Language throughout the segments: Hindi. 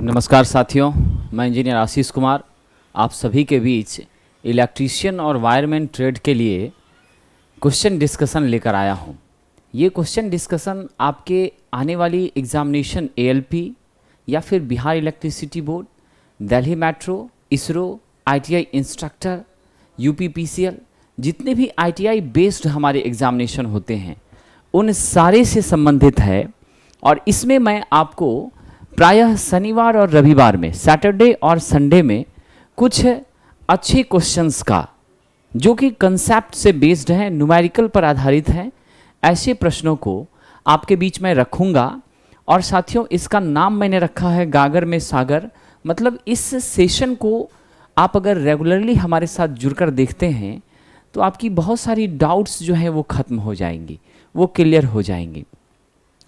नमस्कार साथियों, मैं इंजीनियर आशीष कुमार आप सभी के बीच इलेक्ट्रीशियन और वायरमैन ट्रेड के लिए क्वेश्चन डिस्कशन लेकर आया हूं। ये क्वेश्चन डिस्कशन आपके आने वाली एग्जामिनेशन एएलपी या फिर Bihar electricity board, Delhi metro, ISRO, ITI instructor, UPPCL, जितने भी आईटीआई बेस्ड हमारे एग्जामिनेशन होते हैं उन सारे से संबंधित है। और इसमें मैं आपको प्रायः शनिवार और रविवार में, सैटरडे और संडे में कुछ अच्छे क्वेश्चंस का, जो कि कंसेप्ट से बेस्ड हैं, न्यूमेरिकल पर आधारित हैं, ऐसे प्रश्नों को आपके बीच में रखूंगा। और साथियों, इसका नाम मैंने रखा है गागर में सागर। मतलब इस सेशन को आप अगर रेगुलरली हमारे साथ जुड़कर देखते हैं तो आपकी बहुत सारी डाउट्स जो हैं वो ख़त्म हो जाएंगी, वो क्लियर हो जाएंगी।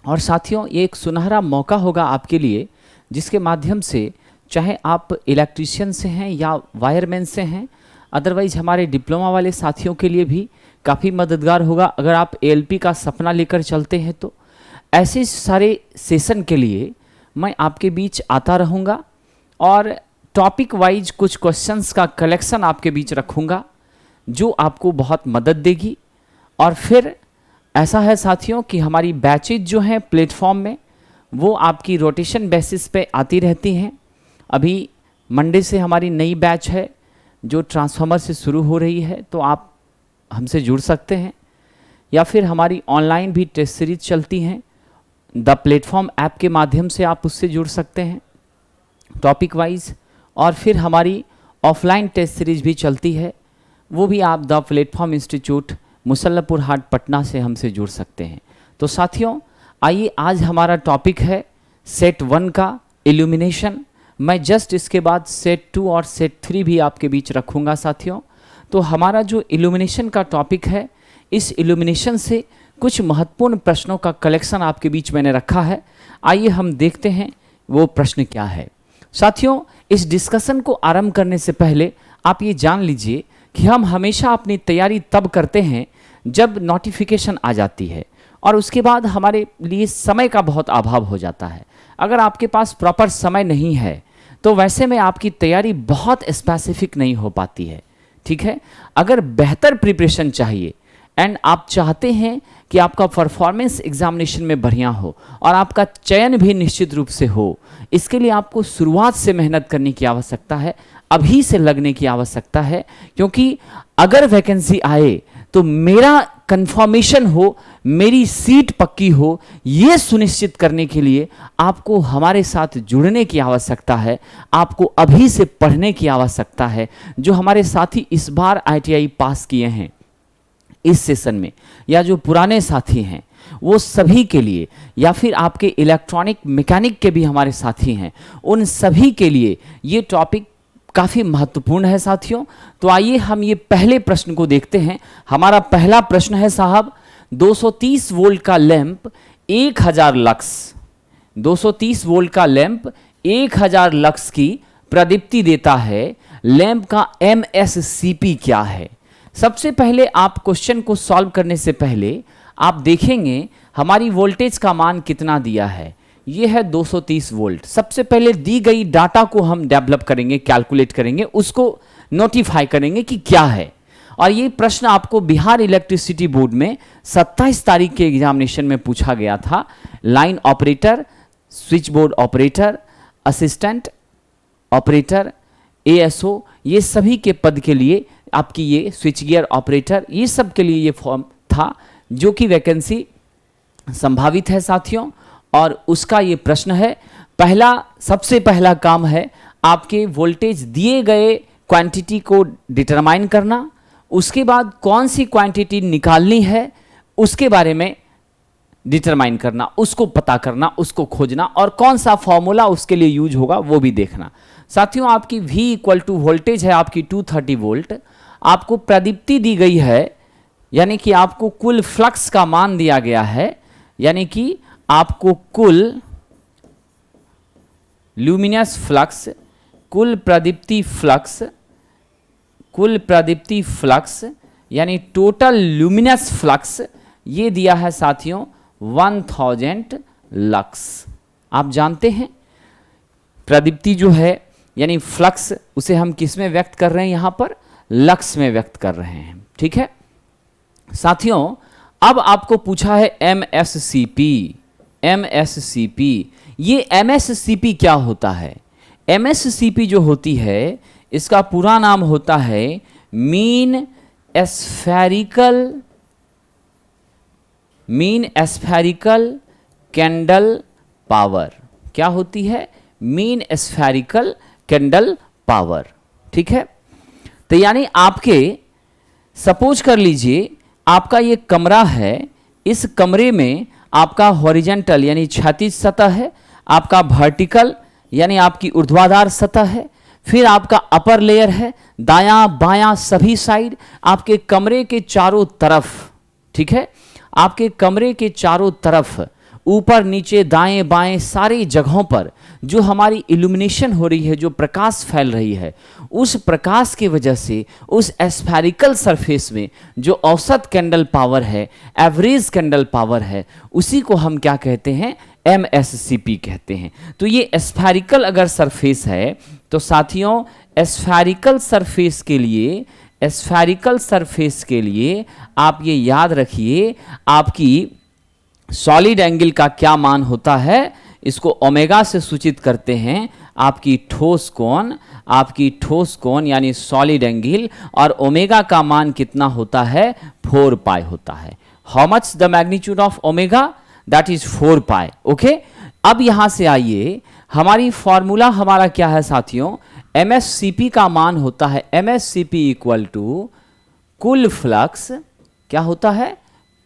और साथियों, ये एक सुनहरा मौका होगा आपके लिए, जिसके माध्यम से चाहे आप इलेक्ट्रीशियन से हैं या वायरमैन से हैं, अदरवाइज हमारे डिप्लोमा वाले साथियों के लिए भी काफ़ी मददगार होगा अगर आप एएलपी का सपना लेकर चलते हैं। तो ऐसे सारे सेशन के लिए मैं आपके बीच आता रहूँगा और टॉपिक वाइज कुछ क्वेश्चंस का कलेक्शन आपके बीच रखूँगा जो आपको बहुत मदद देगी। और फिर ऐसा है साथियों कि हमारी बैचेज जो हैं प्लेटफॉर्म में वो आपकी रोटेशन बेसिस पे आती रहती हैं। अभी मंडे से हमारी नई बैच है जो ट्रांसफार्मर से शुरू हो रही है, तो आप हमसे जुड़ सकते हैं। या फिर हमारी ऑनलाइन भी टेस्ट सीरीज चलती हैं, द प्लेटफॉर्म ऐप के माध्यम से आप उससे जुड़ सकते हैं टॉपिक वाइज। और फिर हमारी ऑफलाइन टेस्ट सीरीज भी चलती है, वो भी आप द प्लेटफॉर्म इंस्टीट्यूट मुसल्लपुर हाट पटना से हमसे जुड़ सकते हैं। तो साथियों, आइए, आज हमारा टॉपिक है सेट 1 का इल्यूमिनेशन। मैं जस्ट इसके बाद सेट 2 और सेट 3 भी आपके बीच रखूँगा साथियों। तो हमारा जो इल्यूमिनेशन का टॉपिक है, इस इल्यूमिनेशन से कुछ महत्वपूर्ण प्रश्नों का कलेक्शन आपके बीच मैंने रखा है। आइए हम देखते हैं वो प्रश्न क्या है। साथियों, इस डिस्कशन को आरंभ करने से पहले आप ये जान लीजिए कि हम हमेशा अपनी तैयारी तब करते हैं जब नोटिफिकेशन आ जाती है, और उसके बाद हमारे लिए समय का बहुत अभाव हो जाता है। अगर आपके पास प्रॉपर समय नहीं है तो वैसे में आपकी तैयारी बहुत स्पेसिफिक नहीं हो पाती है। ठीक है, अगर बेहतर प्रिपरेशन चाहिए एंड आप चाहते हैं कि आपका परफॉर्मेंस एग्जामिनेशन में बढ़िया हो और आपका चयन भी निश्चित रूप से हो, इसके लिए आपको शुरुआत से मेहनत करने की आवश्यकता है, अभी से लगने की आवश्यकता है। क्योंकि अगर वैकेंसी आए तो मेरा कंफर्मेशन हो, मेरी सीट पक्की हो, ये सुनिश्चित करने के लिए आपको हमारे साथ जुड़ने की आवश्यकता है। आपको अभी से पढ़ने की आवश्यकता है। जो हमारे साथी इस बार आईटीआई पास किए हैं इस सेशन में, या जो पुराने साथी हैं वो सभी के लिए, या फिर आपके इलेक्ट्रॉनिक मैकेनिक के भी हमारे साथी हैं, उन सभी के लिए ये टॉपिक काफ़ी महत्वपूर्ण है साथियों। तो आइए हम ये पहले प्रश्न को देखते हैं। हमारा पहला प्रश्न है साहब, 230 वोल्ट का लैंप 1000 लक्स, 230 वोल्ट का लैंप 1000 लक्स की प्रदीप्ति देता है। लैंप का MSCP क्या है? सबसे पहले आप क्वेश्चन को सॉल्व करने से पहले आप देखेंगे हमारी वोल्टेज का मान कितना दिया है। ये है 230 वोल्ट। सबसे पहले दी गई डाटा को हम डेवलप करेंगे, कैलकुलेट करेंगे, उसको नोटिफाई करेंगे कि क्या है। और ये प्रश्न आपको बिहार इलेक्ट्रिसिटी बोर्ड में 27 तारीख के एग्जामिनेशन में पूछा गया था। Line operator, switch board operator, assistant operator, ASO, ये सभी के पद के लिए आपकी ये स्विच गियर ऑपरेटर, ये सब के लिए ये फॉर्म था जो कि वैकेंसी संभावित है साथियों। और उसका ये प्रश्न है, सबसे पहला काम है आपके वोल्टेज दिए गए क्वांटिटी को डिटरमाइन करना। उसके बाद कौन सी क्वांटिटी निकालनी है उसके बारे में डिटरमाइन करना, उसको पता करना, उसको खोजना, और कौन सा फॉर्मूला उसके लिए यूज होगा वो भी देखना। साथियों, आपकी V इक्वल टू वोल्टेज है आपकी 230 वोल्ट, आपको प्रदीप्ति दी गई है, यानी कि आपको कुल फ्लक्स का मान दिया गया है, यानी कि आपको कुल ल्यूमिनस फ्लक्स, कुल प्रदीप्ति फ्लक्स यानी टोटल ल्यूमिनस फ्लक्स, ये दिया है साथियों 1000 लक्स। आप जानते हैं प्रदीप्ति जो है यानी फ्लक्स, उसे हम किस में व्यक्त कर रहे हैं, यहाँ पर लक्स में व्यक्त कर रहे हैं। ठीक है साथियों, अब आपको पूछा है MSCP। MSCP, ये MSCP क्या होता है? MSCP जो होती है इसका पूरा नाम होता है मीन स्फेरिकल कैंडल पावर। क्या होती है? Mean spherical candle power. ठीक है, तो यानी आपके सपोज कर लीजिए आपका ये कमरा है, इस कमरे में आपका हॉरिजेंटल यानी क्षैतिज सतह है, आपका वर्टिकल यानी आपकी ऊर्ध्वाधर सतह है, फिर आपका अपर लेयर है, दायां बायां सभी साइड आपके कमरे के चारों तरफ। ठीक है, आपके कमरे के चारों तरफ ऊपर नीचे दाएं बाएं सारी जगहों पर जो हमारी इल्यूमिनेशन हो रही है, जो प्रकाश फैल रही है, उस प्रकाश की वजह से उस स्फेरिकल सरफेस में जो औसत कैंडल पावर है, एवरेज कैंडल पावर है, उसी को हम क्या कहते हैं? MSCP कहते हैं। तो ये स्फेरिकल अगर सरफेस है तो साथियों स्फेरिकल सरफेस के लिए आप ये याद रखिए, आपकी सॉलिड एंगल का क्या मान होता है? इसको ओमेगा से सूचित करते हैं। आपकी ठोस कोण यानी सॉलिड एंगल, और ओमेगा का मान कितना होता है? 4 पाई होता है। How much the magnitude of omega? That is 4 pi. Okay, अब यहां से आइए, हमारी फॉर्मूला हमारा क्या है साथियों? MSCP का मान होता है MSCP इक्वल टू कुल फ्लक्स। क्या होता है?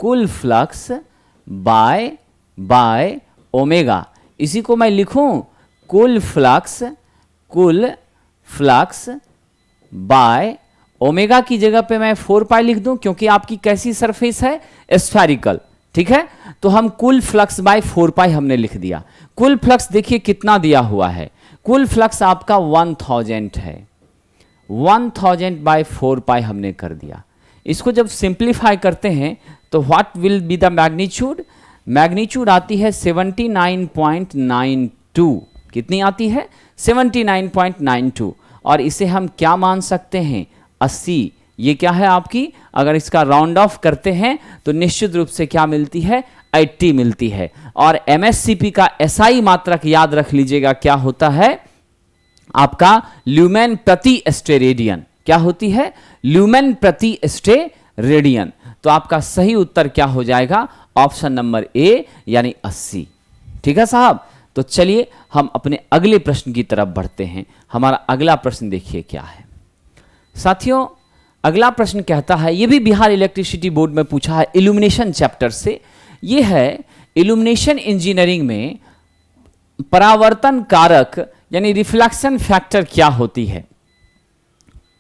कुल फ्लक्स बाय ओमेगा। इसी को मैं लिखूं कुल फ्लक्स बाय ओमेगा की जगह पे मैं 4 पाई लिख दूं, क्योंकि आपकी कैसी सरफेस है? स्फेरिकल। ठीक है, तो हम कुल फ्लक्स बाय 4 पाई हमने लिख दिया। कुल फ्लक्स देखिए कितना दिया हुआ है, कुल फ्लक्स आपका 1000 है, 1000 बाय 4 पाई हमने कर दिया। इसको जब सिंप्लीफाई करते हैं तो what will be the magnitude? Magnitude आती है 79.92। कितनी आती है? 79.92। और इसे हम क्या मान सकते हैं? 80। ये क्या है आपकी? अगर इसका राउंड ऑफ करते हैं तो निश्चित रूप से क्या मिलती है? 80 मिलती है। और MSCP का SI मात्रक याद रख लीजिएगा, क्या होता है? आपका ल्यूमेन प्रति स्टेरेडियन। क्या होती है? ल्यूमेन प्रति स्टेरेडियन। तो आपका सही उत्तर क्या हो जाएगा? ऑप्शन नंबर ए यानी 80। ठीक है साहब, तो चलिए हम अपने अगले प्रश्न की तरफ बढ़ते हैं। हमारा अगला प्रश्न देखिए क्या है साथियों। अगला प्रश्न कहता है, ये भी बिहार इलेक्ट्रिसिटी बोर्ड में पूछा है इल्यूमिनेशन चैप्टर से। ये है इल्यूमिनेशन इंजीनियरिंग में परावर्तन कारक यानी रिफ्लेक्शन फैक्टर क्या होती है?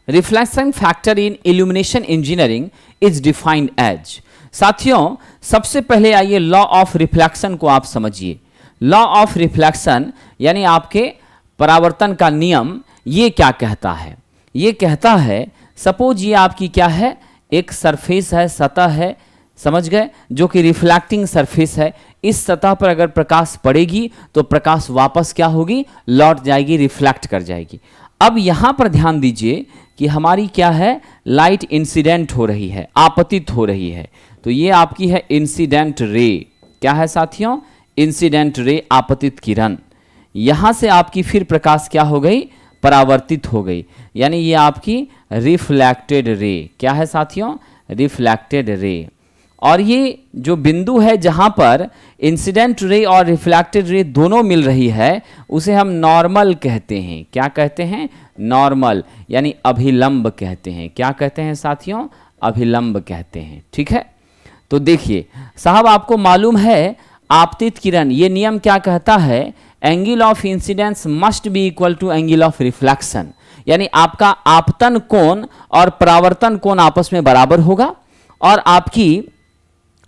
Reflection factor in illumination engineering is defined as. साथियों सबसे पहले आइए लॉ ऑफ रिफ्लेक्शन को आप समझिए। लॉ ऑफ रिफ्लेक्शन यानी आपके परावर्तन का नियम, ये क्या कहता है? ये कहता है सपोज ये आपकी क्या है? एक सरफेस है, सतह है, समझ गए, जो कि रिफ्लेक्टिंग सरफेस है। इस सतह पर अगर प्रकाश पड़ेगी तो प्रकाश वापस क्या होगी? लौट जाएगी, रिफ्लेक्ट कर जाएगी। अब यहां पर ध्यान दीजिए कि हमारी क्या है? लाइट इंसिडेंट हो रही है, आपतित हो रही है। तो ये आपकी है इंसिडेंट रे। क्या है साथियों? इंसिडेंट रे, आपतित किरण। यहां से आपकी फिर प्रकाश क्या हो गई? परावर्तित हो गई, यानी ये आपकी रिफ्लेक्टेड रे। क्या है साथियों? Reflected ray. और ये जो बिंदु है जहां पर इंसिडेंट रे और रिफ्लेक्टेड रे दोनों मिल रही है, उसे हम नॉर्मल कहते हैं। क्या कहते हैं? नॉर्मल, यानी अभिलंब कहते हैं। क्या कहते हैं साथियों? अभिलंब कहते हैं। ठीक है, तो देखिए साहब, आपको मालूम है आपतित किरण, ये नियम क्या कहता है? Angle of incidence must be equal to angle of reflection, यानी आपका आपतन कोण और परावर्तन कोण आपस में बराबर होगा, और आपकी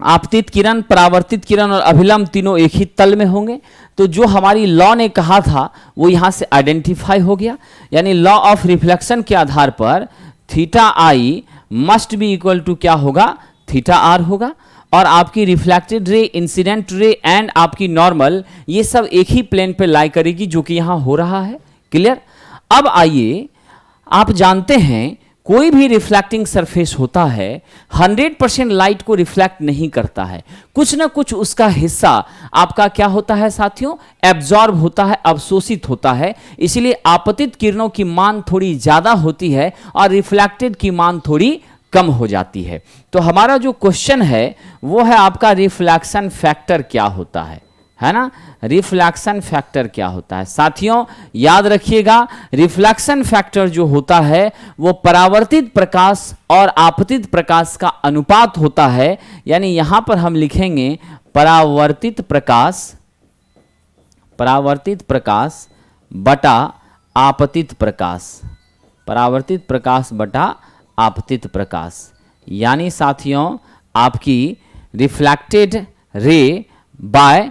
आपतित किरण, परावर्तित किरण और अभिलंब तीनों एक ही तल में होंगे। तो जो हमारी लॉ ने कहा था वो यहां से आइडेंटिफाई हो गया, यानी लॉ ऑफ रिफ्लेक्शन के आधार पर theta i must be equal to क्या होगा? थीटा आर होगा। और आपकी reflected ray, incident ray and आपकी नॉर्मल, ये सब एक ही प्लेन पे लाई करेगी, जो कि यहां हो रहा है। क्लियर? अब आइए, आप जानते हैं कोई भी रिफ्लेक्टिंग सरफेस होता है 100% लाइट को रिफ्लेक्ट नहीं करता है, कुछ ना कुछ उसका हिस्सा आपका क्या होता है साथियों, एब्जॉर्ब होता है, अवशोषित होता है। इसलिए आपतित किरणों की मान थोड़ी ज्यादा होती है और रिफ्लेक्टेड की मान थोड़ी कम हो जाती है। तो हमारा जो क्वेश्चन है वो है आपका रिफ्लेक्शन फैक्टर क्या होता है ना? रिफ्लेक्शन फैक्टर क्या होता है साथियों? याद रखिएगा, रिफ्लेक्शन फैक्टर जो होता है वो परावर्तित प्रकाश और आपतित प्रकाश का अनुपात होता है। यानी यहां पर हम लिखेंगे परावर्तित प्रकाश बटा आपतित प्रकाश, परावर्तित प्रकाश बटा आपतित प्रकाश। यानी साथियों आपकी reflected ray bye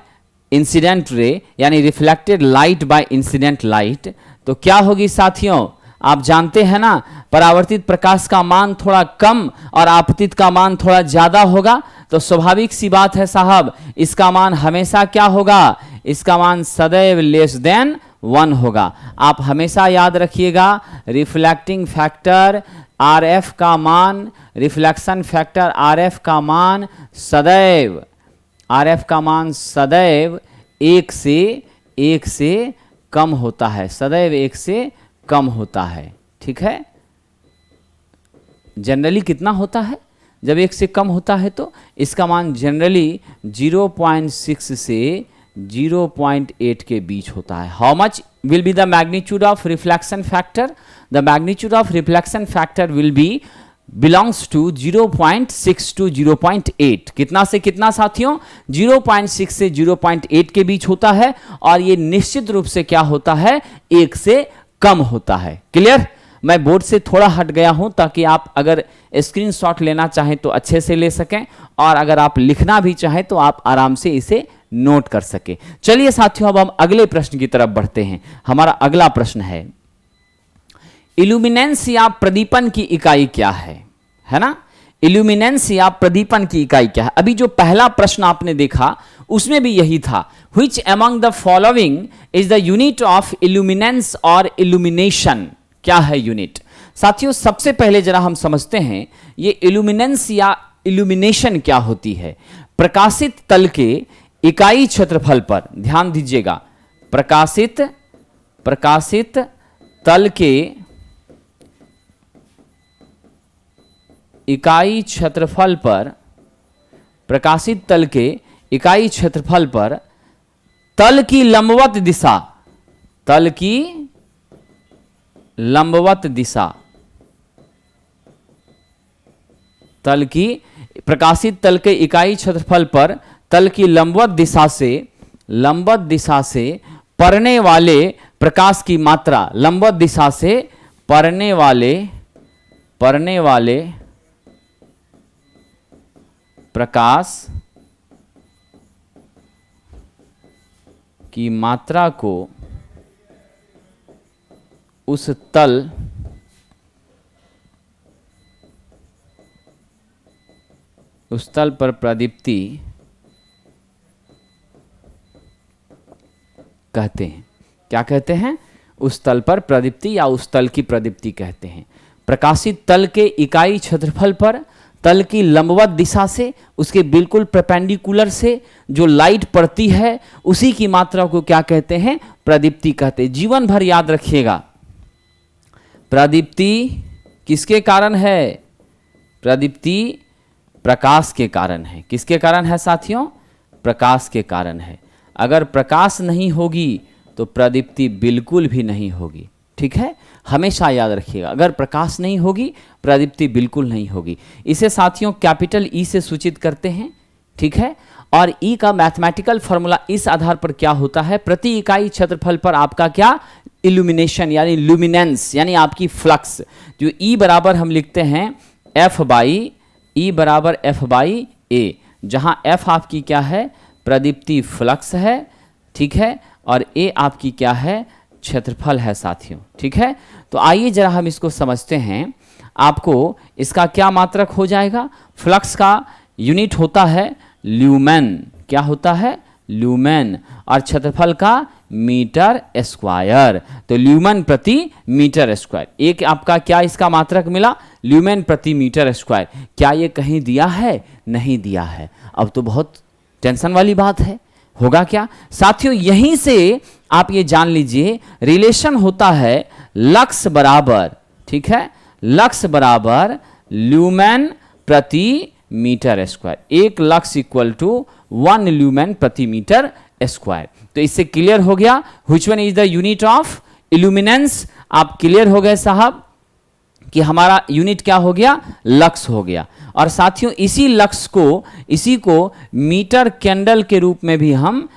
incident ray, यानी reflected light by incident light, तो क्या होगी साथियों? आप जानते हैं ना, परावर्तित प्रकाश का मान थोड़ा कम और आपतित का मान थोड़ा ज्यादा होगा। तो स्वाभाविक सी बात है साहब, इसका मान हमेशा क्या होगा? इसका मान सदैव लेस देन 1 होगा। आप हमेशा याद रखिएगा, रिफ्लेक्टिंग फैक्टर RF का मान, रिफ्लेक्शन फैक्टर RF का मान सदैव, RF का मान सदैव 1 से कम होता है, सदैव 1 से कम होता है। ठीक है? जनरली कितना होता है? जब 1 से कम होता है तो इसका मान जनरली 0.6 से 0.8 के बीच होता है। How much will be the magnitude of reflection factor? The magnitude of reflection factor will be belongs to 0.6 to 0.8। कितना से कितना साथियों? 0.6 से 0.8 के बीच होता है और ये निश्चित रूप से क्या होता है? 1 से कम होता है। क्लियर? मैं बोर्ड से थोड़ा हट गया हूं ताकि आप अगर स्क्रीनशॉट लेना चाहें तो अच्छे से ले सकें, और अगर आप लिखना भी चाहें तो आप आराम से इसे नोट कर सके। चलिए साथियों, अब हम अगले प्रश्न की तरफ बढ़ते हैं। हमारा अगला प्रश्न है, इल्यूमिनेंस या प्रदीपन की इकाई क्या है ना? इल्यूमिनेंस या प्रदीपन की इकाई क्या है? अभी जो पहला प्रश्न आपने देखा उसमें भी यही था, which among the following is the unit of illuminance और इल्यूमिनेशन? क्या है यूनिट? साथियों सबसे पहले जरा हम समझते हैं ये इल्यूमिनेंस या इल्यूमिनेशन क्या होती है। प्रकाशित तल के इकाई क्षेत्रफल पर, ध्यान दीजिएगा, प्रकाशित तल के इकाई क्षेत्रफल पर, प्रकाशित तल के इकाई क्षेत्रफल पर तल की लंबवत दिशा, तल की लंबवत दिशा, तल की प्रकाशित तल के इकाई क्षेत्रफल पर तल की लंबवत दिशा से पड़ने वाले प्रकाश की मात्रा, लंबवत दिशा से पड़ने वाले प्रकाश की मात्रा को उस तल पर प्रदीप्ति कहते हैं। क्या कहते हैं? उस तल पर प्रदीप्ति या उस तल की प्रदीप्ति कहते हैं। प्रकाशित तल के इकाई क्षेत्रफल पर तल की लंबवत दिशा से, उसके बिल्कुल परपेंडिकुलर से जो लाइट पड़ती है उसी की मात्रा को क्या कहते हैं? प्रदीप्ति कहते हैं। जीवन भर याद रखिएगा, प्रदीप्ति किसके कारण है? प्रदीप्ति प्रकाश के कारण है। किसके कारण है साथियों? प्रकाश के कारण है। अगर प्रकाश नहीं होगी तो प्रदीप्ति बिल्कुल भी नहीं होगी। ठीक है, हमेशा याद रखिएगा, अगर प्रकाश नहीं होगी प्रदीप्ति बिल्कुल नहीं होगी। इसे साथियों कैपिटल ई से सूचित करते हैं। ठीक है, और ई का मैथमेटिकल फॉर्मूला इस आधार पर क्या होता है? प्रति इकाई क्षेत्रफल पर आपका क्या? इल्यूमिनेशन यानी लुमिनेंस यानी आपकी फ्लक्स, जो ई बराबर हम लिखते हैं एफ बाई ई बराबर एफ बाई ए, जहां एफ आपकी क्या है? प्रदीप्ति फ्लक्स है। ठीक है, और ए आपकी क्या है? क्षेत्रफल है साथियों। ठीक है, तो आइए जरा हम इसको समझते हैं। आपको इसका क्या मात्रक हो जाएगा? फ्लक्स का यूनिट होता है ल्यूमेन। क्या होता है? ल्यूमेन। और क्षेत्रफल का मीटर स्क्वायर। तो ल्यूमेन प्रति मीटर स्क्वायर। एक आपका क्या इसका मात्रक मिला? ल्यूमेन प्रति मीटर स्क्वायर। क्या ये कहीं दिया है? नहीं दिया है। अब तो बहुत टेंशन वाली बात है, होगा क्या साथियों? यहीं से आप ये जान लीजिए रिलेशन होता है लक्स बराबर, ठीक है, लक्स बराबर ल्यूमेन प्रति मीटर स्क्वायर। एक लक्स इक्वल टू 1 ल्यूमेन प्रति मीटर स्क्वायर। तो इससे क्लियर हो गया which one is the unit of illuminance. आप क्लियर हो गए साहब कि हमारा यूनिट क्या हो गया? लक्स हो गया। और साथियों इसी लक्स को, इसी को मीटर कैंडल के रूप में भी हम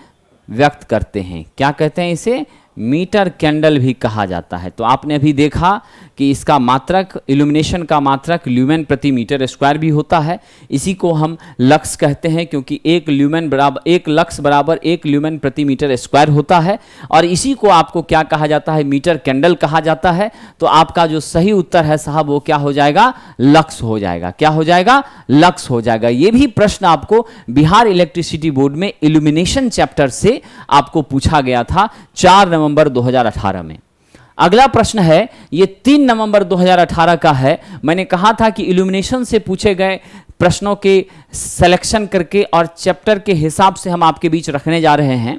व्यक्त करते हैं। क्या कहते हैं इसे? मीटर कैंडल भी कहा जाता है। तो आपने अभी देखा कि इसका मात्रक, इल्यूमिनेशन का मात्रक ल्यूमेन प्रति मीटर स्क्वायर भी होता है। इसी को हम लक्स कहते हैं क्योंकि एक लक्स बराबर 1 ल्यूमेन प्रति मीटर स्क्वायर होता है। और इसी को आपको क्या कहा जाता है? मीटर कैंडल कहा जाता है। तो आपका जो सही उत्तर है साहब वो क्या हो जाएगा? लक्स हो जाएगा। क्या हो जाएगा? लक्स हो जाएगा। ये भी प्रश्न आपको बिहार इलेक्ट्रिसिटी बोर्ड में इल्यूमिनेशन चैप्टर से आपको पूछा गया था 4 नवंबर 2018 में। अगला प्रश्न है, ये 3 नवंबर 2018 का है। मैंने कहा था कि इल्यूमिनेशन से पूछे गए प्रश्नों के सिलेक्शन करके और चैप्टर के हिसाब से हम आपके बीच रखने जा रहे हैं।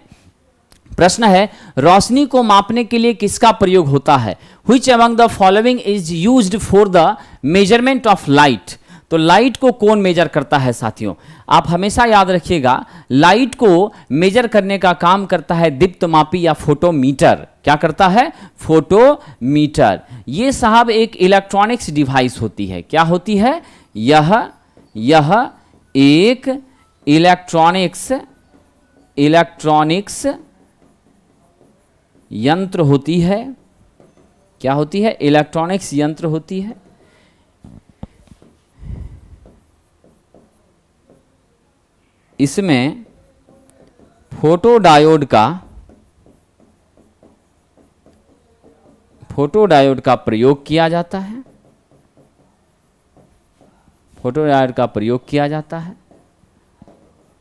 प्रश्न है, रोशनी को मापने के लिए किसका प्रयोग होता है? Which among the following is used for the measurement of light? तो लाइट को कौन मेजर करता है साथियों? आप हमेशा याद रखिएगा, लाइट को मेजर करने का काम करता है दीप्तमापी या फोटोमीटर। क्या करता है? फोटोमीटर। ये साहब एक इलेक्ट्रॉनिक्स डिवाइस होती है। क्या होती है? यह एक इलेक्ट्रॉनिक्स यंत्र होती है। क्या होती है? इलेक्ट्रॉनिक्स यंत्र होती है। इसमें फोटोडायोड का प्रयोग किया जाता है। फोटोडायोड का प्रयोग किया जाता है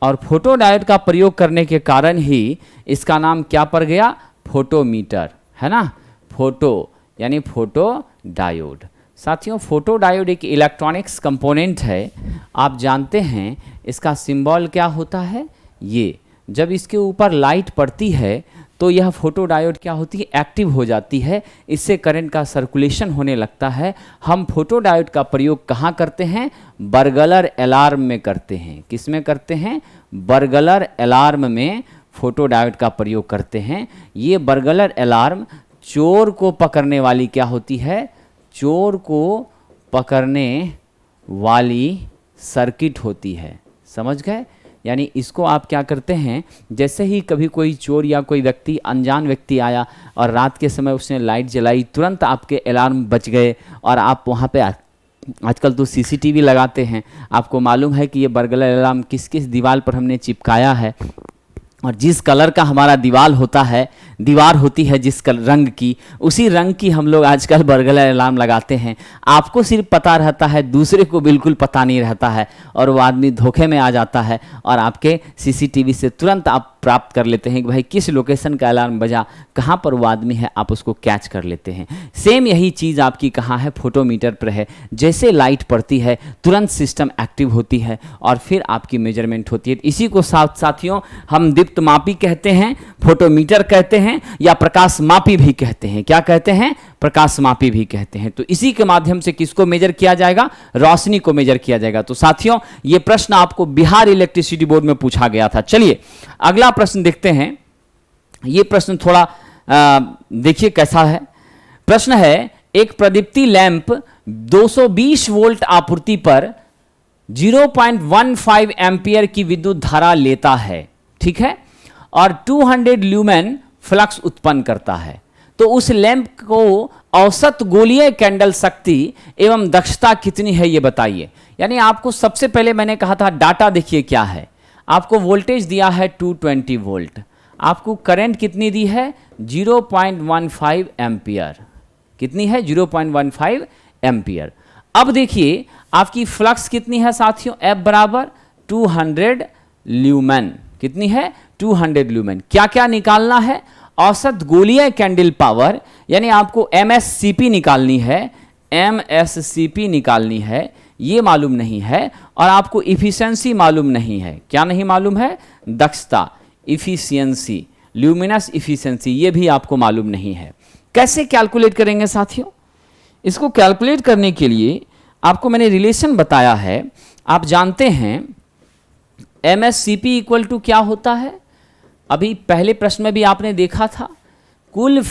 और फोटोडायोड का प्रयोग करने के कारण ही इसका नाम क्या पड़ गया? फोटोमीटर, है ना? फोटो यानी फोटोडायोड। साथियों फोटोडायोड एक इलेक्ट्रॉनिक्स कंपोनेंट है। आप जानते हैं इसका सिंबल क्या होता है? ये जब इसके ऊपर लाइट पड़ती है तो यह फोटोडायोड क्या होती है? एक्टिव हो जाती है। इससे करंट का सर्कुलेशन होने लगता है। हम फोटोडायोड का प्रयोग कहाँ करते हैं? बरगलर अलार्म में करते हैं। किस में करते हैं? बरगलर अलार्म में फोटोडायोड का प्रयोग करते हैं। ये बरगलर अलार्म चोर को पकड़ने वाली क्या होती है? चोर को पकड़ने वाली सर्किट होती है। समझ गए? यानी इसको आप क्या करते हैं, जैसे ही कभी कोई चोर या कोई व्यक्ति, अनजान व्यक्ति आया और रात के समय उसने लाइट जलाई, तुरंत आपके अलार्म बज गए और आप वहाँ पे आजकल तो सीसीटीवी लगाते हैं। आपको मालूम है कि ये बरगलर अलार्म किस किस दीवार पर हमने चिपकाया है और जिस कलर का हमारा दीवार होती है जिस रंग की, उसी रंग की हम लोग आजकल बरगलर अलार्म लगाते हैं। आपको सिर्फ पता रहता है, दूसरे को बिल्कुल पता नहीं रहता है और वो आदमी धोखे में आ जाता है और आपके सीसीटीवी से तुरंत आप प्राप्त कर लेते हैं कि भाई किस लोकेशन का अलार्म बजा, कहाँ पर वो आदमी है, आप उसको कैच कर लेते हैं। सेम यही चीज़ आपकी कहाँ है? फोटोमीटर पर है। जैसे लाइट पड़ती है तुरंत सिस्टम एक्टिव होती है और फिर आपकी मेजरमेंट होती है। इसी को साथियों हम दीप्तमापी कहते हैं, फोटोमीटर कहते हैं या प्रकाश मापी भी कहते हैं। क्या कहते हैं? प्रकाश मापी भी कहते हैं। तो इसी के माध्यम से किसको मेजर किया जाएगा? रोशनी को मेजर किया जाएगा। तो साथियों ये प्रश्न आपको बिहार इलेक्ट्रिसिटी बोर्ड में पूछा गया था। चलिए अगला प्रश्न देखते हैं। ये प्रश्न थोड़ा देखिए कैसा है। प्रश्न है, एक प्रदीप्ति लैंप 220 वोल्ट आपूर्ति पर 0.15 एम्पियर की विद्युत धारा लेता है, ठीक है, और 200 ल्यूमेन फ्लक्स उत्पन्न करता है। तो उस लैंप को औसत गोलीय कैंडल शक्ति एवं दक्षता कितनी है ये बताइए। यानी आपको सबसे पहले मैंने कहा था डाटा देखिए क्या है। आपको वोल्टेज दिया है 220 वोल्ट, आपको करंट कितनी दी है? 0.15 एम्पियर। कितनी है? 0.15 एम्पियर। अब देखिए आपकी फ्लक्स कितनी है साथियों? F बराबर 200 ल्यूमेन। कितनी है? 200 ल्यूमेन। क्या क्या निकालना है? औसत गोलीय कैंडल पावर, यानी आपको MSCP निकालनी है, MSCP निकालनी है, ये मालूम नहीं है। और आपको इफिशिएंसी मालूम नहीं है। क्या नहीं मालूम है? दक्षता, इफिशिएंसी, ल्यूमिनस इफिशिएंसी, ये भी आपको मालूम नहीं है। कैसे कैलकुलेट करेंगे साथियों? इसको कैलकुलेट करने के लिए आपको मैंने रिलेशन बताया है। आप जानते हैं MSCP इक्वल टू क्या होता है? अभी पहले प्रश्न में भी आपने देखा था, कुल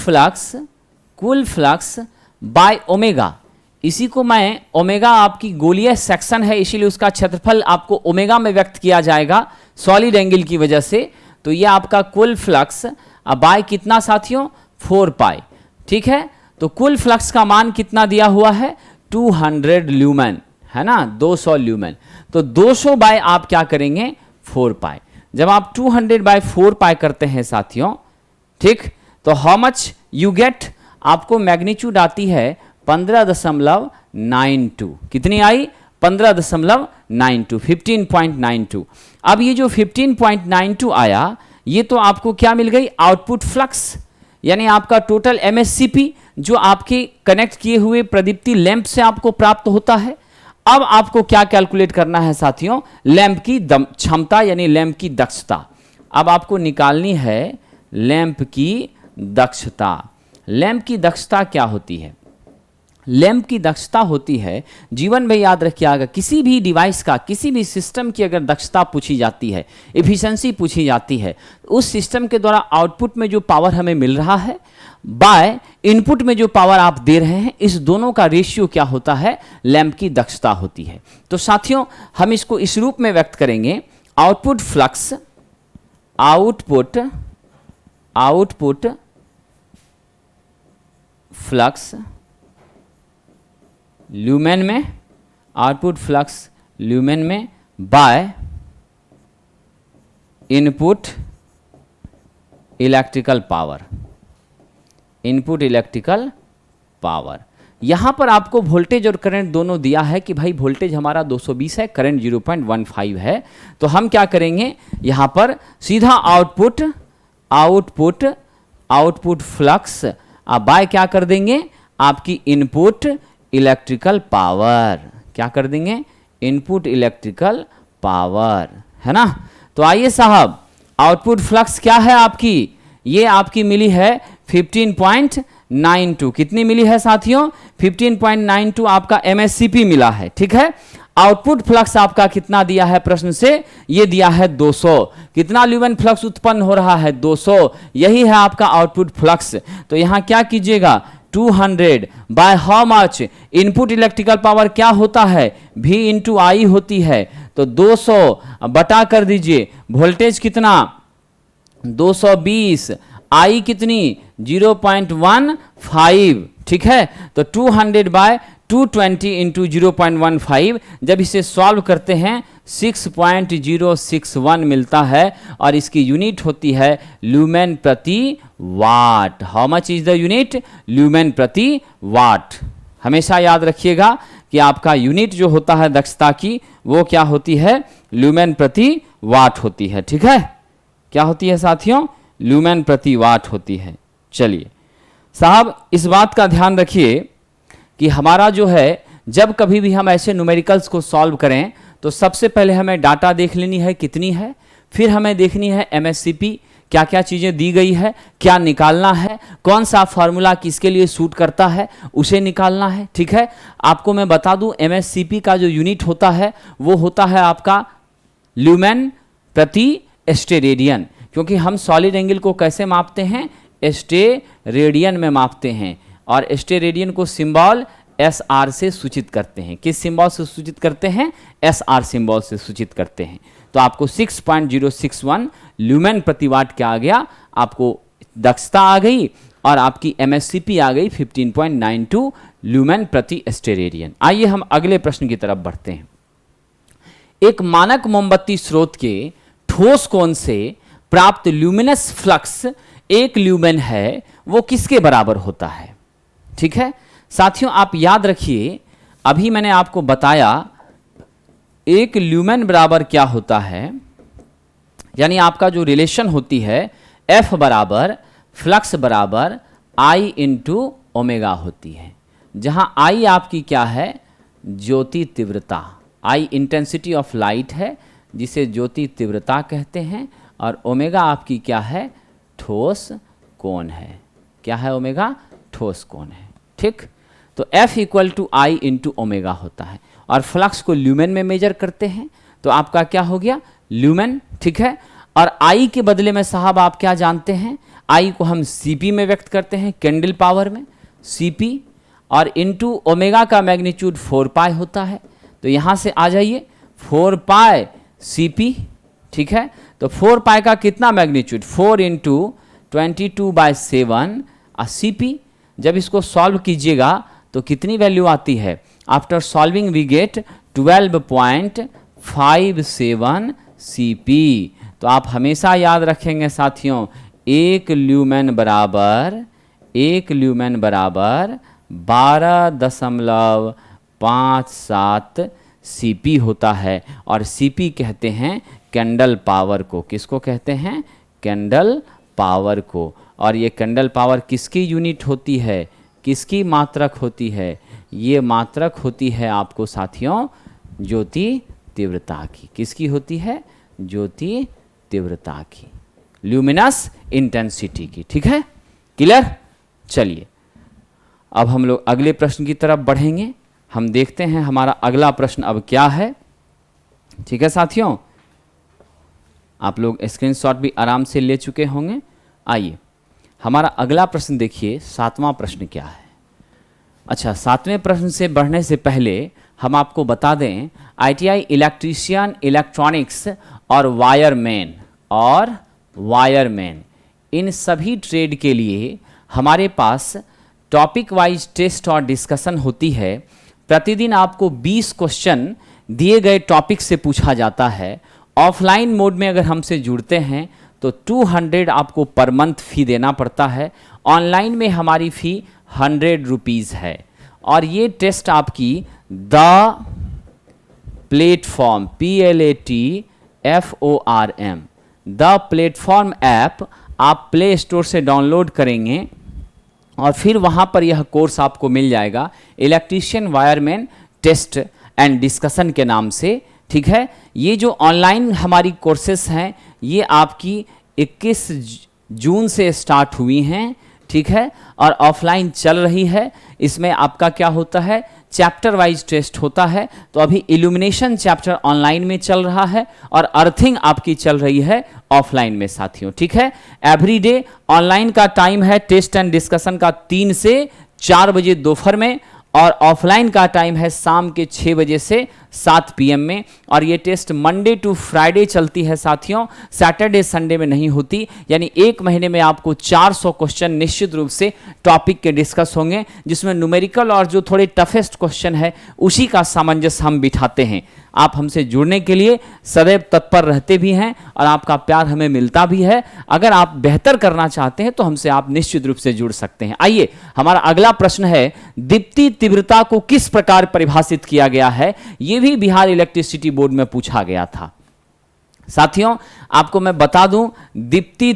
फ्लक्स बाय ओमेगा। इसी को मैं, ओमेगा आपकी गोलीय सेक्शन है, इसीलिए उसका क्षेत्रफल आपको ओमेगा में व्यक्त किया जाएगा सॉलिड एंगल की वजह से। तो ये आपका कुल फ्लक्स बाय कितना साथियों? 4 पाई। ठीक है, तो कुल फ्लक्स का मान कितना दिया हुआ है? 200 ल्यूमेन, है ना, 200 ल्यूमेन। तो 200 बाय आप क्या करेंगे? 4 पाई। जब आप 200 बाय 4 पाई करते हैं साथियों, ठीक, तो हाउ मच यू गेट? आपको मैग्नीट्यूड आती है 15.92। कितनी आई? 15.92, 15.92। अब ये जो 15.92 आया, ये तो आपको क्या मिल गई? आउटपुट फ्लक्स, यानी आपका टोटल MSCP जो आपके कनेक्ट किए हुए प्रदीप्ति लैंप से आपको प्राप्त होता है। अब आपको क्या कैलकुलेट करना है साथियों? लैंप की क्षमता, यानी लैंप की दक्षता। अब आपको निकालनी है लैंप की दक्षता। लैंप की दक्षता क्या होती है? लैंप की दक्षता होती है, जीवन में याद रखिएगा, किसी भी डिवाइस का, किसी भी सिस्टम की अगर दक्षता पूछी जाती है, एफिशिएंसी पूछी जाती है, उस सिस्टम के द्वारा आउटपुट में जो पावर हमें मिल रहा है बाय इनपुट में जो पावर आप दे रहे हैं, इस दोनों का रेशियो क्या होता है? लैंप की दक्षता होती है। तो साथियों हम इसको इस रूप में व्यक्त करेंगे, output flux, output flux lumen में, आउटपुट फ्लक्स ल्यूमेन में by input electrical power, input electrical power. यहां पर आपको वोल्टेज और करंट दोनों दिया है कि भाई वोल्टेज हमारा 220 है, करंट 0.15 है। तो हम क्या करेंगे? यहां पर सीधा आउटपुट फ्लक्स बाय क्या कर देंगे? आपकी इनपुट इलेक्ट्रिकल पावर। क्या कर देंगे? इनपुट इलेक्ट्रिकल पावर, है ना। तो आइए साहब, आउटपुट फ्लक्स क्या है आपकी? ये आपकी मिली है 15.92। कितनी मिली है साथियों? 15.92 आपका MSCP मिला है। ठीक है, आउटपुट फ्लक्स आपका कितना दिया है प्रश्न से? ये दिया है 200। कितना ल्यूमेन फ्लक्स उत्पन्न हो रहा है? 200। यही है आपका आउटपुट फ्लक्स। तो यहां क्या कीजिएगा? 200 by how much? Input electrical power क्या होता है? V इंटू आई होती है। तो 200 बटा कर दीजिए, वोल्टेज कितना? 220, आई कितनी? 0.15। ठीक है, तो 200 बाय 220 इंटू 0.15, जब इसे सॉल्व करते हैं 6.061 मिलता है, और इसकी यूनिट होती है ल्यूमेन प्रति watt. How much is the unit? Lumen प्रति वाट। हमेशा याद रखिएगा कि आपका यूनिट जो होता है दक्षता की, वो क्या होती है? ल्यूमेन प्रति वाट होती है। ठीक है, क्या होती है साथियों? ल्यूमेन प्रति वाट होती है। चलिए साहब, इस बात का ध्यान रखिए कि हमारा जो है, जब कभी भी हम ऐसे न्यूमेरिकल्स को सॉल्व करें तो सबसे पहले हमें डाटा देख लेनी है कितनी है, फिर हमें देखनी है MSCP, क्या क्या चीज़ें दी गई है, क्या निकालना है, कौन सा फार्मूला किसके लिए सूट करता है, उसे निकालना है। ठीक है, आपको मैं बता दूं MSCP का जो यूनिट होता है वो होता है आपका ल्यूमेन प्रति स्टेरेडियन, क्योंकि हम सॉलिड एंगल को कैसे मापते हैं? स्टेरेडियन में मापते हैं, और स्टेरेडियन को सिंबल SR से सूचित करते हैं। किस सिंबल से सूचित करते हैं? SR सिंबल से सूचित करते हैं। तो आपको 6.061 ल्यूमेन प्रति वाट क्या आ गया? आपको दक्षता आ गई, और आपकी MSCP आ गई 15.92 ल्यूमेन प्रति स्टेरेडियन। आइए हम अगले प्रश्न की तरफ बढ़ते हैं। एक मानक मोमबत्ती स्रोत के ठोस कोण से प्राप्त ल्यूमिनस फ्लक्स 1 ल्यूमेन है, वो किसके बराबर होता है? ठीक है साथियों, आप याद रखिए, अभी मैंने आपको बताया एक ल्यूमेन बराबर क्या होता है, यानी आपका जो रिलेशन होती है F बराबर फ्लक्स बराबर I इंटू ओमेगा होती है, जहां I आपकी क्या है, ज्योति तीव्रता, I इंटेंसिटी ऑफ लाइट है जिसे ज्योति तीव्रता कहते हैं, और ओमेगा आपकी क्या है, ठोस कोण है। क्या है ओमेगा, ठोस कोण है। ठीक, तो F equal to I into omega होता है, और फ्लक्स को ल्यूमेन में मेजर करते हैं तो आपका क्या हो गया, ल्यूमेन। ठीक है, और I के बदले में साहब आप क्या जानते हैं, I को हम Cp में व्यक्त करते हैं, कैंडल पावर में Cp, और इंटू ओमेगा का मैग्नीट्यूड 4 पाई होता है। तो यहाँ से आ जाइए 4 पाई Cp। ठीक है, तो 4 पाई का कितना मैग्नीट्यूड, 4 इंटू 22/7 Cp। जब इसको सॉल्व कीजिएगा तो कितनी वैल्यू आती है, after solving we get 12.57 Cp। तो आप हमेशा याद रखेंगे साथियों, एक ल्यूमेन बराबर 12.57 Cp होता है, और Cp कहते हैं कैंडल पावर को। किसको कहते हैं, कैंडल पावर को। और ये कैंडल पावर किसकी यूनिट होती है, किसकी मात्रक होती है, ये मात्रक होती है आपको साथियों ज्योति तीव्रता की। किसकी होती है, ज्योति तीव्रता की, ल्यूमिनस इंटेंसिटी की। ठीक है, क्लियर। चलिए अब हम लोग अगले प्रश्न की तरफ बढ़ेंगे। हम देखते हैं हमारा अगला प्रश्न अब क्या है। ठीक है साथियों, आप लोग स्क्रीनशॉट भी आराम से ले चुके होंगे। आइए हमारा अगला प्रश्न देखिए, 7वां प्रश्न क्या है। अच्छा, 7वें प्रश्न से बढ़ने से पहले हम आपको बता दें, ITI इलेक्ट्रीशियन, इलेक्ट्रॉनिक्स और वायरमैन इन सभी ट्रेड के लिए हमारे पास टॉपिक वाइज टेस्ट और डिस्कशन होती है। प्रतिदिन आपको 20 क्वेश्चन दिए गए टॉपिक से पूछा जाता है। ऑफलाइन मोड में अगर हमसे जुड़ते हैं तो 200 आपको पर मंथ फ़ी देना पड़ता है। ऑनलाइन में हमारी फ़ी 100 रुपीज़ है। और ये टेस्ट आपकी the platform PLATFORM the platform app आप प्ले स्टोर से डाउनलोड करेंगे और फिर वहाँ पर यह कोर्स आपको मिल जाएगा, electrician wireman test and discussion के नाम से। ठीक है, ये जो ऑनलाइन हमारी कोर्सेस हैं ये आपकी 21 जून से स्टार्ट हुई हैं। ठीक है, और ऑफलाइन चल रही है। इसमें आपका क्या होता है, चैप्टर वाइज टेस्ट होता है। तो अभी इल्यूमिनेशन चैप्टर ऑनलाइन में चल रहा है और अर्थिंग आपकी चल रही है ऑफलाइन में साथियों। ठीक है, एवरीडे ऑनलाइन का टाइम है टेस्ट एंड डिस्कशन का 3 से 4 बजे दोपहर में, और ऑफलाइन का टाइम है शाम के 6 बजे से 7 PM में। और ये टेस्ट मंडे टू फ्राइडे चलती है साथियों, सैटरडे संडे में नहीं होती। यानी एक महीने में आपको 400 क्वेश्चन निश्चित रूप से टॉपिक के डिस्कस होंगे, जिसमें न्यूमेरिकल और जो थोड़े टफेस्ट क्वेश्चन है उसी का सामंजस्य हम बिठाते हैं। आप हमसे जुड़ने के लिए सदैव तत्पर रहते भी हैं और आपका प्यार हमें मिलता भी है। अगर आप बेहतर करना चाहते हैं तो हमसे आप निश्चित रूप से जुड़ सकते हैं। आइए हमारा अगला प्रश्न है, दीप्ति तीव्रता को किस प्रकार परिभाषित किया गया है। यह भी बिहार इलेक्ट्रिसिटी बोर्ड में पूछा गया था साथियों। आपको मैं बता दूं, दीप्ति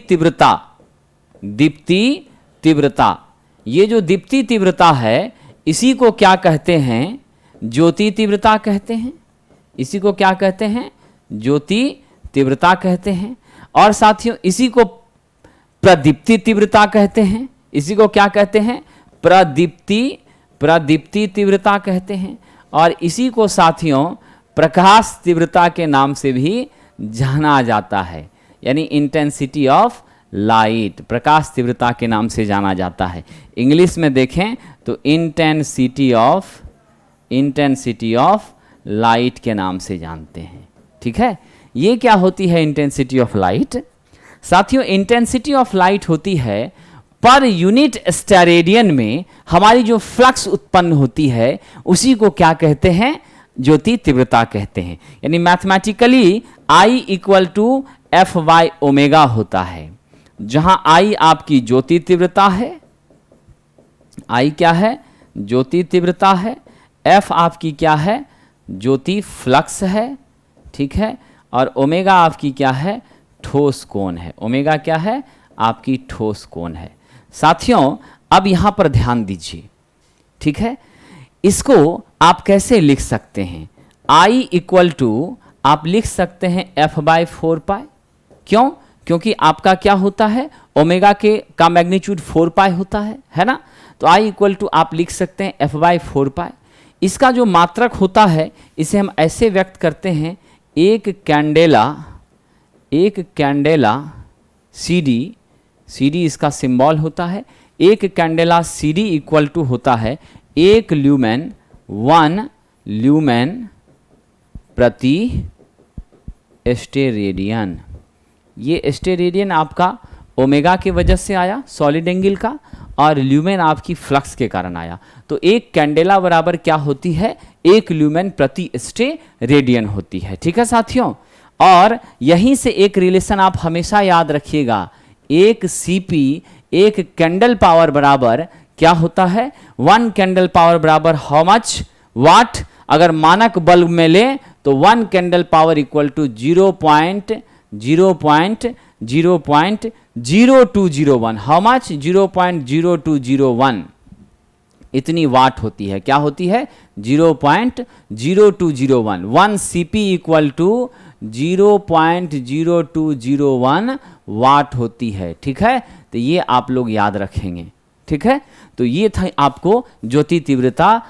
तीव्रता, ये जो दीप्ति तीव्रता है इसी को क्या कहते हैं, ज्योति तीव्रता कहते हैं। इसी को क्या कहते हैं, ज्योति तीव्रता कहते हैं। और साथियों इसी को प्रदीप्ति तीव्रता कहते हैं। इसी को क्या कहते हैं, प्रदीप्ति तीव्रता कहते हैं। और इसी को साथियों प्रकाश तीव्रता के नाम से भी जाना जाता है, यानी इंटेंसिटी ऑफ लाइट, प्रकाश तीव्रता के नाम से जाना जाता है। इंग्लिश में देखें तो इंटेंसिटी ऑफ लाइट के नाम से जानते हैं। ठीक है, ये क्या होती है इंटेंसिटी ऑफ लाइट साथियों। इंटेंसिटी ऑफ लाइट होती है पर यूनिट स्टेरेडियन में हमारी जो फ्लक्स उत्पन्न होती है उसी को क्या कहते हैं, ज्योति तीव्रता कहते हैं। यानी mathematically I equal to F/ω होता है, जहां I आपकी ज्योति तीव्रता है, I क्या है, ज्योति तीव्रता है, F आपकी क्या है, ज्योति फ्लक्स है, ठीक है, और ओमेगा आपकी क्या है, ठोस कोण है। ओमेगा क्या है, आपकी ठोस कोण है। साथियों अब यहां पर ध्यान दीजिए, ठीक है, इसको आप कैसे लिख सकते हैं, I इक्वल टू आप लिख सकते हैं f/4 क्यों, क्योंकि आपका क्या होता है, ओमेगा का मैग्नीट्यूड 4 होता है ना, तो I इक्वल टू आप लिख सकते हैं f/4। इसका जो मात्रक होता है इसे हम ऐसे व्यक्त करते हैं, एक कैंडेला CD इसका सिंबल होता है, एक कैंडेला CD इक्वल टू होता है 1 ल्यूमेन प्रति स्टेरेडियन। ये स्टेरेडियन आपका ओमेगा की वजह से आया सॉलिड एंगल का, और ल्यूमेन आपकी फ्लक्स के कारण आया। तो एक कैंडेला बराबर क्या होती है, 1 ल्यूमेन प्रति स्टेरेडियन होती है, ठीक है साथियों। और यहीं से एक रिलेशन आप हमेशा याद रखिएगा, एक CP एक कैंडल पावर बराबर क्या होता है, 1 कैंडल पावर बराबर हाउ मच, वाट। अगर मानक बल्ब में ले तो 1 candle power equal to 0.0201, how much, 0.0201 इतनी वाट होती है। क्या होती है, 0.0201। 1 CP इक्वल टू 0.0201 वाट होती है, ठीक है। तो ये आप लोग याद रखेंगे, ठीक है। तो ये था आपको ज्योति तीव्रता,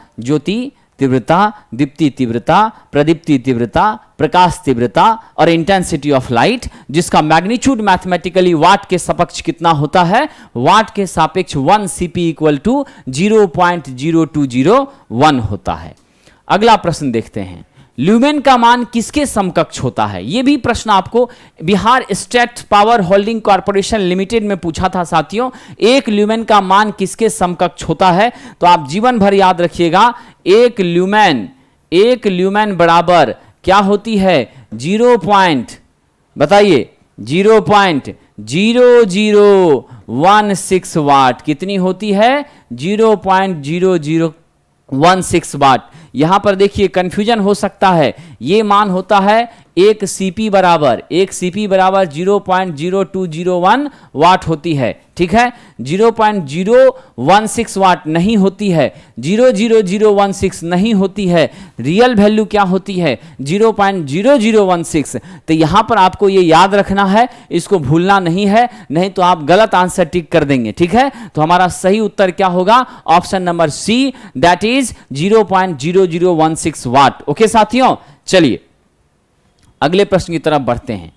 दीप्ति तीव्रता, प्रदीप्ति तीव्रता, प्रकाश तीव्रता और इंटेंसिटी ऑफ लाइट, जिसका मैग्नीट्यूड मैथमेटिकली वाट के समकक्ष कितना होता है, वाट के सापेक्ष 1 CP इक्वल टू 0.0201 होता है। अगला प्रश्न देखते हैं, ल्यूमेन का मान किसके समकक्ष होता है। यह भी प्रश्न आपको Bihar state power holding corporation limited में पूछा था साथियों। एक ल्यूमेन का मान किसके समकक्ष होता है, तो आप जीवन भर याद रखिएगा, एक ल्यूमेन बराबर क्या होती है, 0.0016 वाट। कितनी होती है, 0.0016 वाट। यहां पर देखिए कंफ्यूजन हो सकता है, ये मान होता है एक CP बराबर 0.0201 वाट होती है, ठीक है। 0.016 वाट नहीं होती है, 0.0016 नहीं होती है, रियल वैल्यू क्या होती है, 0.0016। तो यहां पर आपको ये याद रखना है, इसको भूलना नहीं है, नहीं तो आप गलत आंसर टिक कर देंगे, ठीक है। तो हमारा सही उत्तर क्या होगा, option number C, that is 0.0016 watt. Okay साथियों, चलिए अगले प्रश्न की तरफ बढ़ते हैं।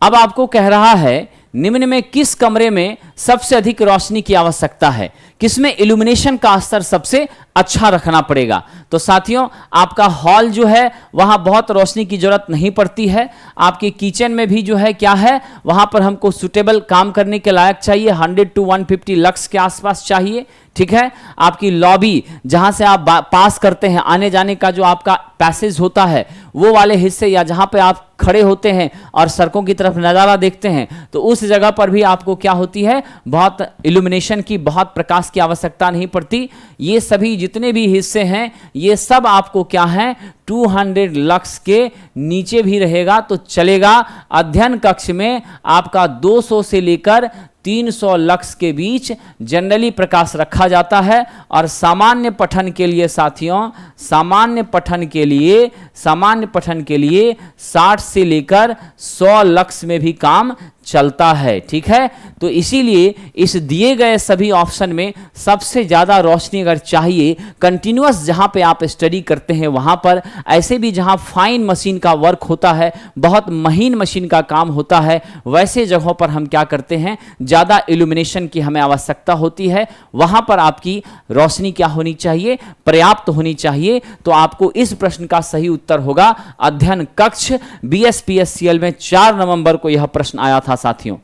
अब आपको कह रहा है निम्न में किस कमरे में सबसे अधिक रोशनी की आवश्यकता है, किसमें इल्यूमिनेशन का स्तर सबसे अच्छा रखना पड़ेगा। तो साथियों आपका हॉल जो है वहां बहुत रोशनी की जरूरत नहीं पड़ती है, आपके किचन में भी जो है क्या है, वहां पर हमको सुटेबल काम करने के लायक चाहिए, 100 to 150 लक्स के आसपास चाहिए, ठीक है। आपकी लॉबी जहां से आप पास करते हैं, आने जाने का जो आपका पैसेज होता है, वो वाले हिस्से या जहां पे आप खड़े होते हैं और सड़कों की तरफ नजारा देखते हैं, तो उस जगह पर भी आपको क्या होती है, बहुत इल्यूमिनेशन की, बहुत प्रकाश की आवश्यकता नहीं पड़ती। ये सभी जितने भी हिस्से हैं ये सब आपको क्या है, 200 लक्स के नीचे भी रहेगा तो चलेगा। अध्ययन कक्ष में आपका 200 से लेकर 300 लक्स के बीच जनरली प्रकाश रखा जाता है, और सामान्य पठन के लिए साथियों, सामान्य पठन के लिए 60 से लेकर 100 लक्स में भी काम चलता है, ठीक है। तो इसीलिए इस दिए गए सभी ऑप्शन में सबसे ज्यादा रोशनी अगर चाहिए, कंटिन्यूअस जहां पे आप स्टडी करते हैं वहां पर, ऐसे भी जहां फाइन मशीन का वर्क होता है, बहुत महीन मशीन का काम होता है, वैसे जगहों पर हम क्या करते हैं, ज्यादा इल्यूमिनेशन की हमें आवश्यकता होती है, वहां पर आपकी रोशनी क्या होनी चाहिए, पर्याप्त होनी चाहिए। तो आपको इस प्रश्न का सही उत्तर होगा अध्ययन कक्ष। BSPSCL में 4 नवंबर को यह प्रश्न आया था साथियों।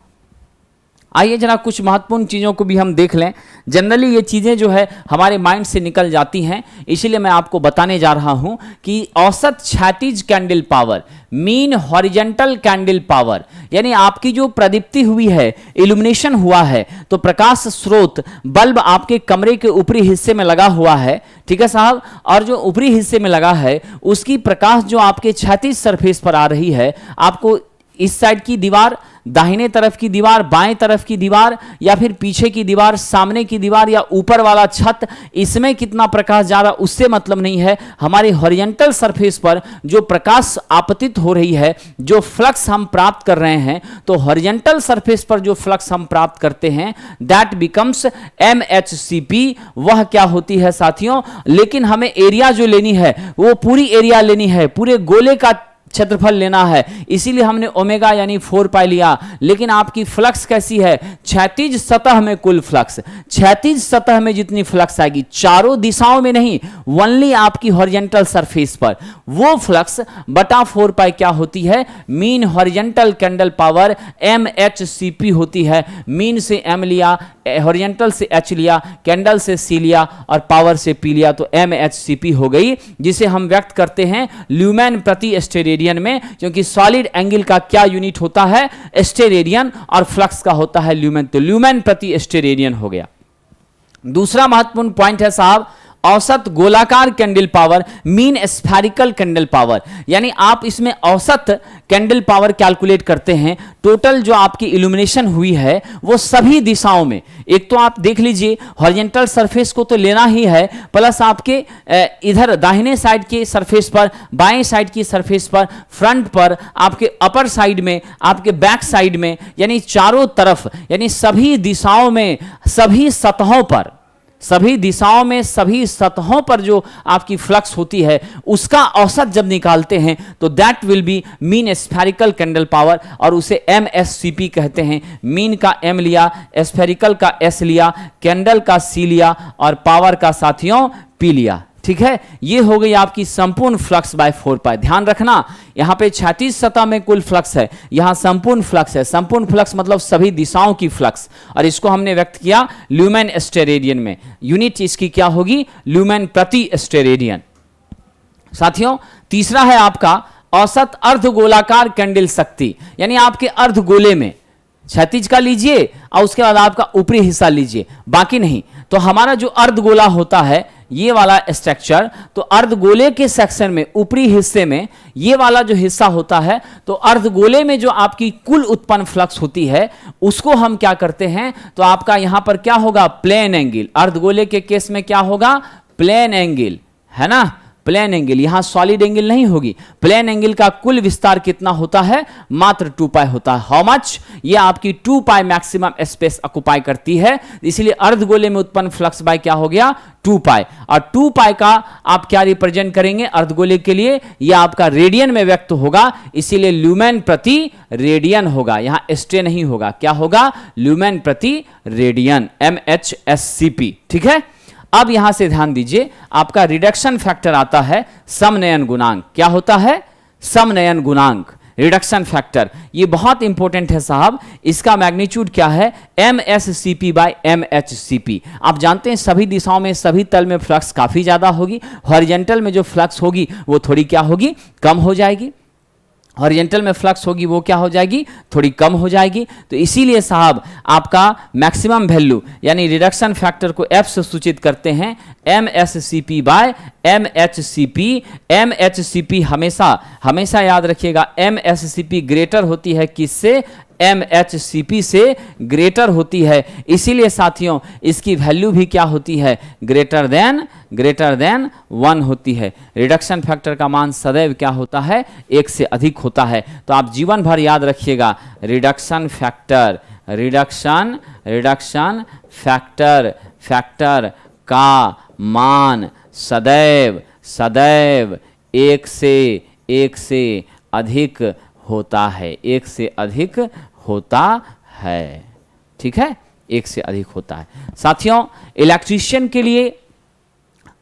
आइए जरा कुछ महत्वपूर्ण चीज़ों को भी हम देख लें। जनरली ये चीज़ें जो है हमारे माइंड से निकल जाती हैं, इसीलिए मैं आपको बताने जा रहा हूं कि औसत क्षैतिज candle power, mean horizontal candle power, यानी आपकी जो प्रदीप्ति हुई है, इल्यूमिनेशन हुआ है, तो प्रकाश स्रोत बल्ब आपके कमरे के ऊपरी हिस्से में लगा हुआ है, ठीक है साहब, और जो ऊपरी हिस्से में लगा है उसकी प्रकाश जो आपके क्षैतिज सरफेस पर आ रही है, आपको इस साइड की दीवार, दाहिने तरफ की दीवार, बाएं तरफ की दीवार, या फिर पीछे की दीवार, सामने की दीवार, या ऊपर वाला छत, इसमें कितना प्रकाश जा रहा उससे मतलब नहीं है। हमारी हॉरिजॉन्टल सरफेस पर जो प्रकाश आपतित हो रही है, जो फ्लक्स हम प्राप्त कर रहे हैं, तो हॉरिजॉन्टल सरफेस पर जो फ्लक्स हम प्राप्त करते हैं दैट बिकम्स MHCP। वह क्या होती है साथियों, लेकिन हमें एरिया जो लेनी है वो पूरी एरिया लेनी है, पूरे गोले का क्षेत्रफल लेना है, इसीलिए हमने ओमेगा यानी 4 पाई लिया। लेकिन आपकी फ्लक्स कैसी है, क्षैतिज सतह में कुल फ्लक्स, क्षैतिज सतह में जितनी फ्लक्स आएगी, चारों दिशाओं में नहीं, ओनली आपकी हॉरिजॉन्टल सरफेस पर, वो फ्लक्स बटा 4 पाई क्या होती है, mean horizontal candle power MHCP होती है। मीन से M लिया, हॉरिजॉन्टल से H लिया, कैंडल से C लिया और पावर से P लिया, तो MHCP हो गई, जिसे हम व्यक्त करते हैं ल्यूमेन प्रति स्टेरेडियन में, क्योंकि सॉलिड एंगल का क्या यूनिट होता है, स्टेरेडियन, और फ्लक्स का होता है ल्यूमेन, तो ल्यूमेन प्रति स्टेरेडियन हो गया। दूसरा महत्वपूर्ण पॉइंट है साहब, औसत गोलाकार candle power, mean spherical candle power, यानी आप इसमें औसत कैंडल पावर कैलकुलेट करते हैं। टोटल जो आपकी इल्यूमिनेशन हुई है वो सभी दिशाओं में, एक तो आप देख लीजिए हॉरिजॉन्टल सरफेस को तो लेना ही है, प्लस आपके इधर दाहिने साइड के सरफेस पर, बाएं साइड की सरफेस पर, फ्रंट पर, आपके अपर साइड में, आपके बैक साइड में, यानी चारों तरफ, यानी सभी दिशाओं में, सभी सतहों पर, सभी दिशाओं में, सभी सतहों पर जो आपकी फ्लक्स होती है उसका औसत जब निकालते हैं तो that will be mean spherical candle power, और उसे MSCP कहते हैं। मीन का M लिया, स्फेरिकल का S लिया, कैंडल का C लिया और पावर का साथियों P लिया, ठीक है। ये हो गई आपकी संपूर्ण फ्लक्स बाय 4 पाई। ध्यान रखना, यहां पे क्षैतिज सतह में कुल फ्लक्स है, यहां संपूर्ण फ्लक्स है, संपूर्ण फ्लक्स मतलब सभी दिशाओं की फ्लक्स, और इसको हमने व्यक्त किया ल्यूमेन स्टेरेडियन में। यूनिट इसकी क्या होगी, ल्यूमेन प्रति स्टेरेडियन। साथियों तीसरा है आपका औसत अर्धगोलाकार कैंडल शक्ति, यानी आपके अर्धगोले में क्षैतिज का लीजिए और उसके बाद आपका ऊपरी हिस्सा लीजिए, बाकी नहीं। तो हमारा जो अर्धगोला होता है ये वाला स्ट्रक्चर, तो अर्धगोले के सेक्शन में ऊपरी हिस्से में ये वाला जो हिस्सा होता है, तो अर्धगोले में जो आपकी कुल उत्पन्न फ्लक्स होती है उसको हम क्या करते हैं, तो आपका यहां पर क्या होगा, प्लेन एंगल। अर्धगोले के केस में क्या होगा, प्लेन एंगल, है ना, प्लेन एंगल, यहां सॉलिड एंगल नहीं होगी। प्लेन एंगल का कुल विस्तार कितना होता है, मात्र 2 पाई होता है। हाउ मच, ये आपकी 2 पाई मैक्सिमम स्पेस ऑक्युपाई करती है, इसलिए अर्धगोले में उत्पन्न फ्लक्स बाय क्या हो गया, 2 पाई। और 2 पाई का आप क्या रिप्रेजेंट करेंगे अर्धगोले के लिए, ये आपका रेडियन में व्यक्त होगा, इसीलिए ल्यूमेन प्रति रेडियन होगा, यहां स्टे नहीं होगा, क्या होगा, ल्यूमेन प्रति रेडियन, MHSCP, ठीक है। अब यहां से ध्यान दीजिए, आपका रिडक्शन फैक्टर आता है समनयन गुणांक। क्या होता है, समनयन गुणांक, रिडक्शन फैक्टर, ये बहुत इंपॉर्टेंट है साहब। इसका मैग्नीट्यूड क्या है, MSCP बाय MHCP। आप जानते हैं सभी दिशाओं में, सभी तल में फ्लक्स काफी ज्यादा होगी, हॉरिजॉन्टल में जो फ्लक्स होगी वो थोड़ी क्या होगी, कम हो जाएगी। हॉरिजॉन्टल में फ्लक्स होगी वो क्या हो जाएगी, थोड़ी कम हो जाएगी। तो इसीलिए साहब आपका मैक्सिमम वैल्यू यानी रिडक्शन फैक्टर को F से सूचित करते हैं MSCP बाय MHCP। MHCP हमेशा हमेशा याद रखिएगा, MSCP ग्रेटर होती है किससे, MHCP से ग्रेटर होती है, इसीलिए साथियों इसकी वैल्यू भी क्या होती है, ग्रेटर देन 1 होती है। रिडक्शन फैक्टर का मान सदैव क्या होता है, 1 से अधिक होता है। तो आप जीवन भर याद रखिएगा, रिडक्शन फैक्टर का मान सदैव 1 से अधिक होता है, 1 से अधिक होता है, ठीक है, 1 से अधिक होता है। साथियों इलेक्ट्रीशियन के लिए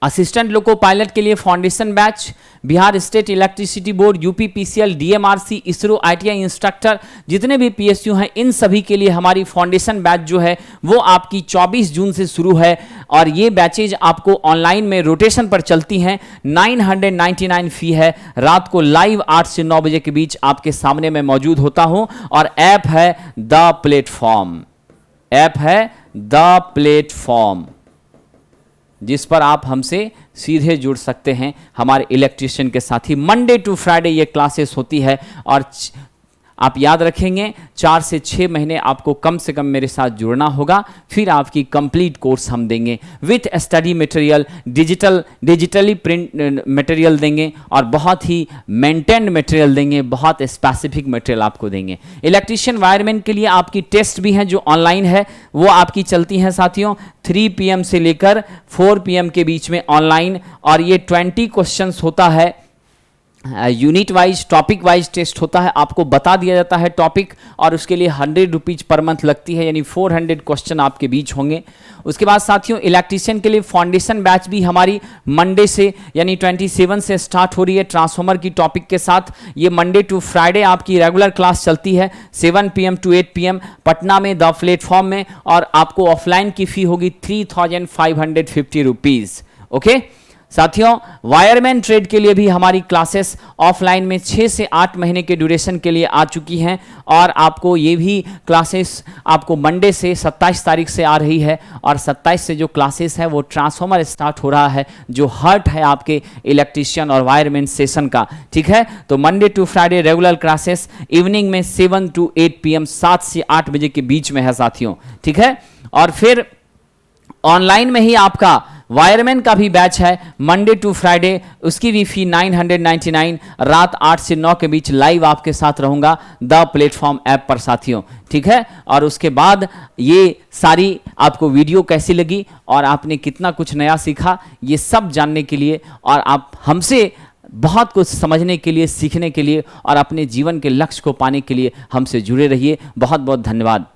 असिस्टेंट लोको पायलट के लिए foundation batch, Bihar state electricity board, UP PCL, DMRC, ISRO, ITI instructor, जितने भी पीएसयू हैं इन सभी के लिए हमारी फाउंडेशन बैच जो है वो आपकी 24 जून से शुरू है और ये बैचेज आपको ऑनलाइन में रोटेशन पर चलती हैं। 999 फी है। रात को लाइव 8 से 9 बजे के बीच आपके सामने मैं मौजूद होता हूं और ऐप है द प्लेटफॉर्म, ऐप है द प्लेटफॉर्म, जिस पर आप हमसे सीधे जुड़ सकते हैं हमारे इलेक्ट्रिशियन के साथ ही। मंडे टू फ्राइडे ये क्लासेस होती है और आप याद रखेंगे 4 से 6 महीने आपको कम से कम मेरे साथ जुड़ना होगा, फिर आपकी कंप्लीट कोर्स हम देंगे with study material, digitally print material देंगे और बहुत ही मेंटेन्ड मटेरियल देंगे, बहुत स्पेसिफिक मटेरियल आपको देंगे। इलेक्ट्रिशियन वायरमैन के लिए आपकी टेस्ट भी हैं जो ऑनलाइन है, वो आपकी चलती हैं साथियों 3 PM से लेकर 4 PM के बीच में ऑनलाइन, और ये 20 क्वेश्चंस होता है, unit wise topic wise test होता है। आपको बता दिया जाता है टॉपिक और उसके लिए 100 रुपीज पर मंथ लगती है, यानी 400 क्वेश्चन आपके बीच होंगे। उसके बाद साथियों इलेक्ट्रिशियन के लिए फाउंडेशन बैच भी हमारी मंडे से यानी 27 से स्टार्ट हो रही है ट्रांसफार्मर की टॉपिक के साथ। ये मंडे टू फ्राइडे आपकी रेगुलर क्लास चलती है 7 PM to 8 PM पटना में द प्लेटफॉर्म में, और आपको ऑफलाइन की फी होगी 3550 रुपीज। ओके साथियों, वायरमैन ट्रेड के लिए भी हमारी क्लासेस ऑफलाइन में 6 से 8 महीने के ड्यूरेशन के लिए आ चुकी हैं और आपको ये भी क्लासेस आपको मंडे से 27 तारीख से आ रही है, और 27 से जो क्लासेस है वो ट्रांसफार्मर स्टार्ट हो रहा है जो हर्ट है आपके इलेक्ट्रिशियन और वायरमैन सेशन का। ठीक है, तो Monday to Friday regular classes evening में 7 to 8 PM 7 से 8 बजे के बीच में है साथियों। ठीक है, और फिर ऑनलाइन में ही आपका वायरमैन का भी बैच है मंडे टू फ्राइडे, उसकी भी फी 999, रात 8 से 9 के बीच लाइव आपके साथ रहूंगा द प्लेटफॉर्म ऐप पर साथियों। ठीक है, और उसके बाद ये सारी आपको वीडियो कैसी लगी और आपने कितना कुछ नया सीखा, ये सब जानने के लिए और आप हमसे बहुत कुछ समझने के लिए, सीखने के लिए और अपने जीवन के लक्ष्य को पाने के लिए हमसे जुड़े रहिए। बहुत बहुत धन्यवाद।